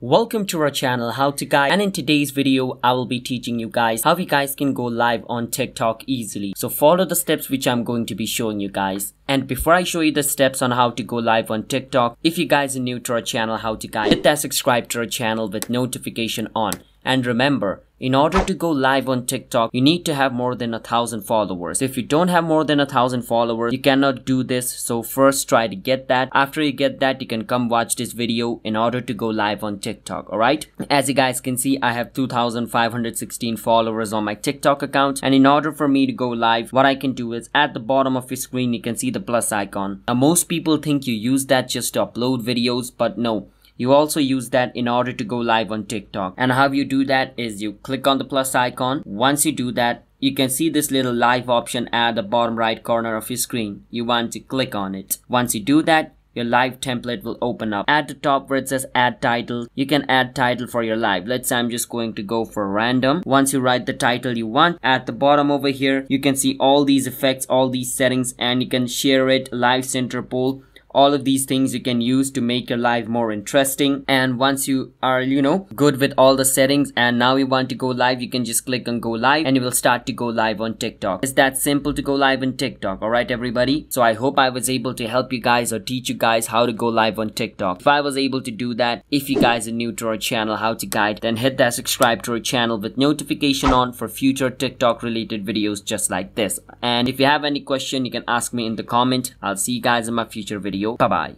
Welcome to our channel How to Guide, and in today's video I will be teaching you guys how you guys can go live on TikTok easily. So follow the steps which I'm going to be showing you guys. And before I show you the steps on how to go live on TikTok, if you guys are new to our channel How to Guide, hit that subscribe to our channel with notification on. And remember, in order to go live on TikTok, you need to have more than 1,000 followers. If you don't have more than 1,000 followers, you cannot do this. So first try to get that. After you get that, you can come watch this video in order to go live on TikTok. Alright? As you guys can see, I have 2,516 followers on my TikTok account. And in order for me to go live, what I can do is at the bottom of your screen, you can see the plus icon. Now most people think you use that just to upload videos, but no. You also use that in order to go live on TikTok. And how you do that is you click on the plus icon. Once you do that, you can see this little live option at the bottom right corner of your screen. You want to click on it. Once you do that, your live template will open up. At the top where it says add title, you can add title for your live. Let's say I'm just going to go for random. Once you write the title you want, at the bottom over here, you can see all these effects, all these settings, and you can share it, live center poll. All of these things you can use to make your live more interesting. And once you are, good with all the settings and now you want to go live, you can just click on go live and you will start to go live on TikTok. It's that simple to go live on TikTok. Alright everybody. So I hope I was able to help you guys or teach you guys how to go live on TikTok. If I was able to do that, if you guys are new to our channel How to Guide, then hit that subscribe to our channel with notification on for future TikTok related videos just like this. And if you have any question, you can ask me in the comment. I'll see you guys in my future video. Bye bye.